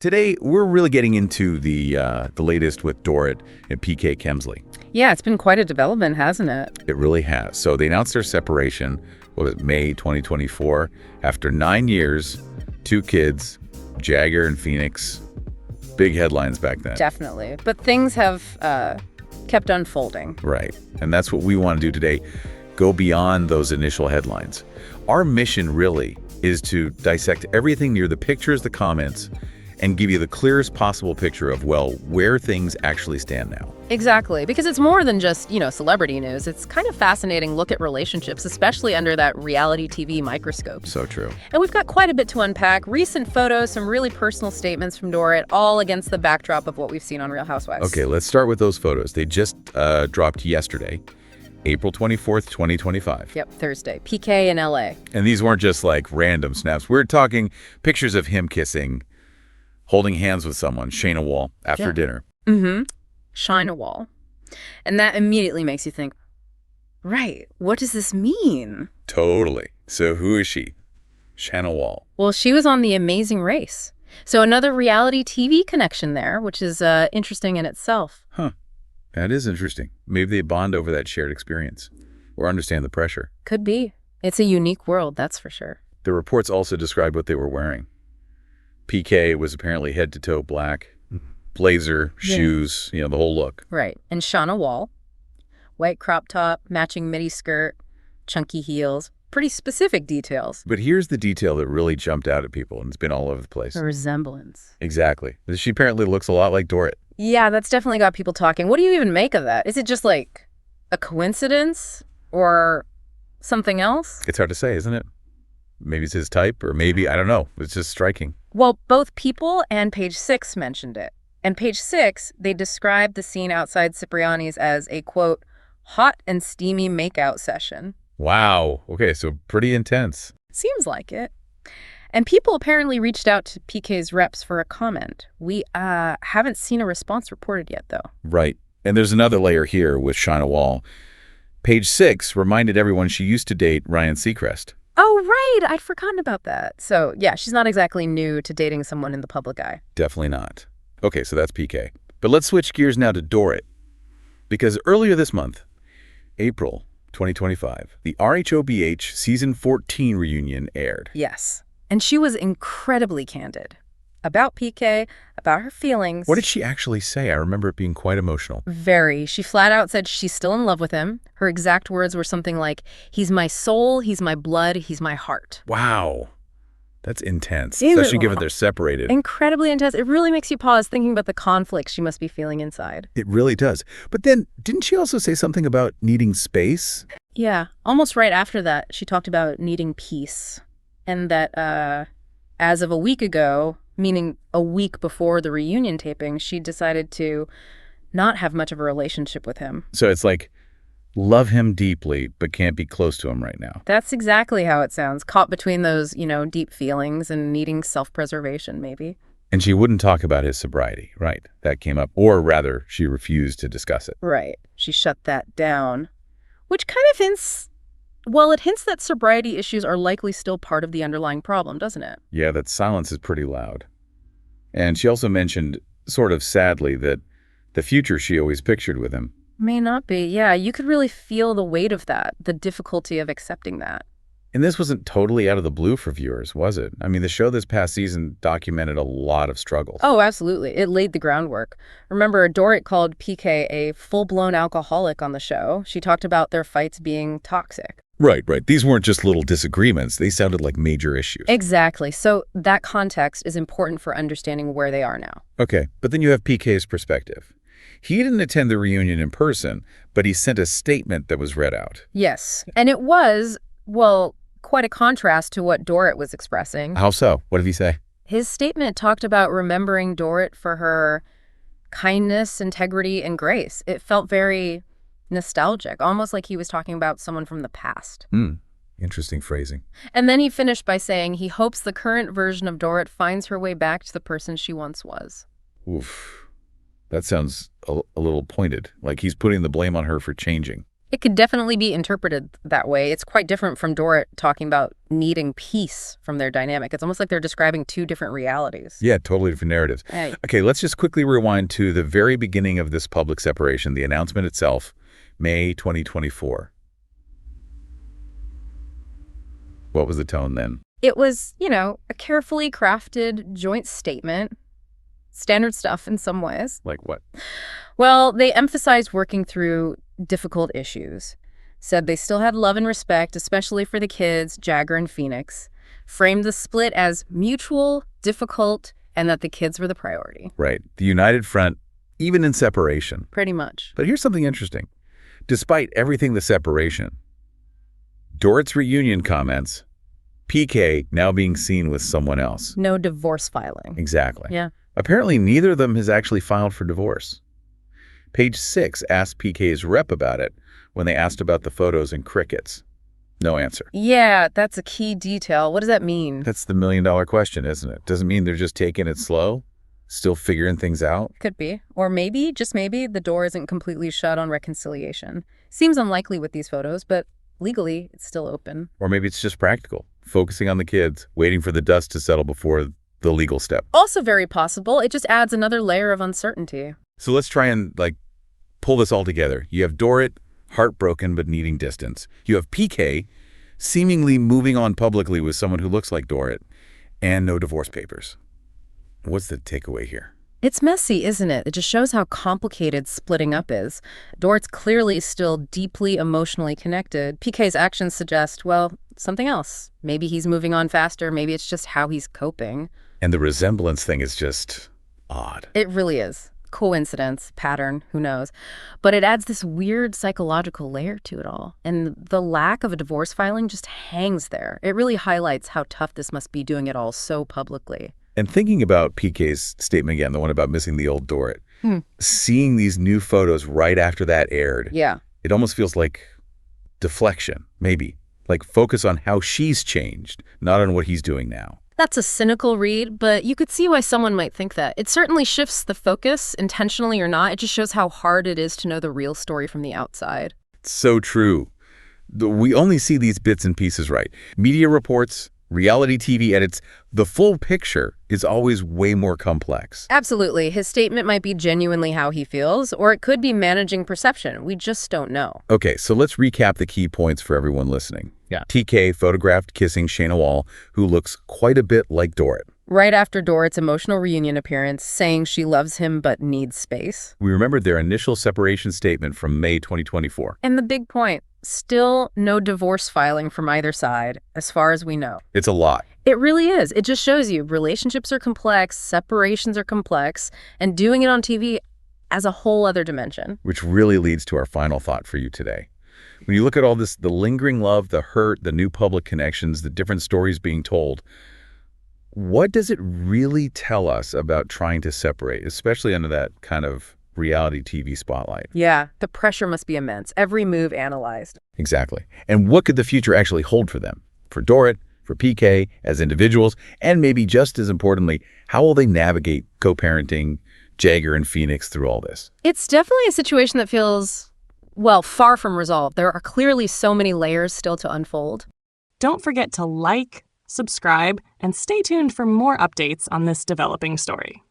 Today, we're really getting into the latest with Dorit and PK Kemsley. Yeah, it's been quite a development, hasn't it? It really has. So they announced their separation, May 2024, after 9 years, 2 kids, Jagger and Phoenix. Big headlines back then. Definitely. But things have kept unfolding. Right. And that's what we want to do today. Go beyond those initial headlines. Our mission really is to dissect everything near the pictures, the comments, and give you the clearest possible picture of, well, where things actually stand now. Exactly, because it's more than just, celebrity news. It's kind of fascinating look at relationships, especially under that reality TV microscope. So true. And we've got quite a bit to unpack. Recent photos, some really personal statements from Dorit, all against the backdrop of what we've seen on Real Housewives. Okay, let's start with those photos. They just dropped yesterday, April 24th, 2025. Yep, Thursday. PK in LA. And these weren't just like random snaps. We're talking pictures of him kissing, holding hands with someone, Shana Wall, after dinner. Mm-hmm. Shana Wall. And that immediately makes you think, right, what does this mean? Totally. So who is she? Shana Wall. Well, she was on The Amazing Race. So another reality TV connection there, which is interesting in itself. Huh. That is interesting. Maybe they bond over that shared experience or understand the pressure. Could be. It's a unique world, that's for sure. The reports also describe what they were wearing. PK was apparently head to toe black, blazer, shoes, the whole look. Right. And Shana Wall, white crop top, matching midi skirt, chunky heels, pretty specific details. But here's the detail that really jumped out at people, and it's been all over the place. A resemblance. Exactly. She apparently looks a lot like Dorit. Yeah, that's definitely got people talking. What do you even make of that? Is it just like a coincidence or something else? It's hard to say, isn't it? Maybe it's his type, or maybe, I don't know. It's just striking. Well, both People and Page 6 mentioned it. And Page 6, they described the scene outside Cipriani's as a, quote, hot and steamy makeout session. Wow. Okay, so pretty intense. Seems like it. And People apparently reached out to PK's reps for a comment. We haven't seen a response reported yet, though. Right. And there's another layer here with Shana Wall. Page 6 reminded everyone she used to date Ryan Seacrest. Oh, right. I'd forgotten about that. So, yeah, she's not exactly new to dating someone in the public eye. Definitely not. Okay, so that's PK. But let's switch gears now to Dorit. Because earlier this month, April 2025, the RHOBH Season 14 reunion aired. Yes. And she was incredibly candid about PK, about her feelings. What did she actually say? I remember it being quite emotional. Very. She flat out said she's still in love with him. Her exact words were something like, he's my soul, he's my blood, he's my heart. Wow. That's intense, especially given they're separated. Incredibly intense. It really makes you pause thinking about the conflict she must be feeling inside. It really does. But then, didn't she also say something about needing space? Yeah. Almost right after that, she talked about needing peace. And that as of a week ago, meaning a week before the reunion taping, she decided to not have much of a relationship with him. So it's like, love him deeply, but can't be close to him right now. That's exactly how it sounds. Caught between those, deep feelings and needing self-preservation, maybe. And she wouldn't talk about his sobriety, right? That came up. Or rather, she refused to discuss it. Right. She shut that down. Which kind of hints... Well, it hints that sobriety issues are likely still part of the underlying problem, doesn't it? Yeah, that silence is pretty loud. And she also mentioned, sort of sadly, that the future she always pictured with him may not be. Yeah, you could really feel the weight of that, the difficulty of accepting that. And this wasn't totally out of the blue for viewers, was it? I mean, the show this past season documented a lot of struggles. Oh, absolutely. It laid the groundwork. Remember, Dorit called PK a full-blown alcoholic on the show. She talked about their fights being toxic. Right. These weren't just little disagreements. They sounded like major issues. Exactly. So that context is important for understanding where they are now. Okay, but then you have PK's perspective. He didn't attend the reunion in person, but he sent a statement that was read out. Yes. And it was, well, quite a contrast to what Dorit was expressing. How so? What did he say? His statement talked about remembering Dorit for her kindness, integrity, and grace. It felt very nostalgic, almost like he was talking about someone from the past. Interesting phrasing. And then he finished by saying he hopes the current version of Dorit finds her way back to the person she once was. Oof. That sounds a little pointed, like he's putting the blame on her for changing. It could definitely be interpreted that way. It's quite different from Dorit talking about needing peace from their dynamic. It's almost like they're describing two different realities. Yeah, totally different narratives. Right. Okay, let's just quickly rewind to the very beginning of this public separation, the announcement itself, May 2024. What was the tone then? It was, a carefully crafted joint statement. Standard stuff in some ways. Like what? Well, they emphasized working through difficult issues. Said they still had love and respect, especially for the kids, Jagger and Phoenix. Framed the split as mutual, difficult, and that the kids were the priority. Right. The united front, even in separation. Pretty much. But here's something interesting. Despite everything the separation, Dorit's reunion comments, PK now being seen with someone else. No divorce filing. Exactly. Yeah. Apparently, neither of them has actually filed for divorce. Page 6 asked PK's rep about it when they asked about the photos and crickets. No answer. Yeah, that's a key detail. What does that mean? That's the million-dollar question, isn't it? Doesn't mean they're just taking it slow, still figuring things out. Could be. Or maybe, just maybe, the door isn't completely shut on reconciliation. Seems unlikely with these photos, but legally, it's still open. Or maybe it's just practical, focusing on the kids, waiting for the dust to settle before the legal step. Also very possible. It just adds another layer of uncertainty. So let's try and, pull this all together. You have Dorit, heartbroken but needing distance. You have PK, seemingly moving on publicly with someone who looks like Dorit, and no divorce papers. What's the takeaway here? It's messy, isn't it? It just shows how complicated splitting up is. Dorit's clearly still deeply emotionally connected. PK's actions suggest, well, something else. Maybe he's moving on faster. Maybe it's just how he's coping. And the resemblance thing is just odd. It really is. Coincidence, pattern, who knows. But it adds this weird psychological layer to it all. And the lack of a divorce filing just hangs there. It really highlights how tough this must be doing it all so publicly. And thinking about PK's statement again, the one about missing the old Dorit, seeing these new photos right after that aired, Yeah. it almost feels like deflection, maybe. Like focus on how she's changed, not on what he's doing now. That's a cynical read, but you could see why someone might think that. It certainly shifts the focus, intentionally or not. It just shows how hard it is to know the real story from the outside. It's so true. We only see these bits and pieces, right? Media reports, reality TV edits, the full picture is always way more complex. Absolutely. His statement might be genuinely how he feels, or it could be managing perception. We just don't know. Okay, so let's recap the key points for everyone listening. Yeah. TK photographed kissing Shana Wall, who looks quite a bit like Dorit. Right after Dorit's emotional reunion appearance, saying she loves him but needs space. We remembered their initial separation statement from May 2024. And the big point, still no divorce filing from either side, as far as we know. It's a lot. It really is. It just shows you relationships are complex, separations are complex, and doing it on TV adds a whole other dimension. Which really leads to our final thought for you today. When you look at all this, the lingering love, the hurt, the new public connections, the different stories being told, what does it really tell us about trying to separate, especially under that kind of reality TV spotlight? Yeah, the pressure must be immense. Every move analyzed. Exactly. And what could the future actually hold for them? For Dorit, for PK, as individuals, and maybe just as importantly, how will they navigate co-parenting Jagger and Phoenix through all this? It's definitely a situation that feels, well, far from resolved. There are clearly so many layers still to unfold. Don't forget to like, subscribe, and stay tuned for more updates on this developing story.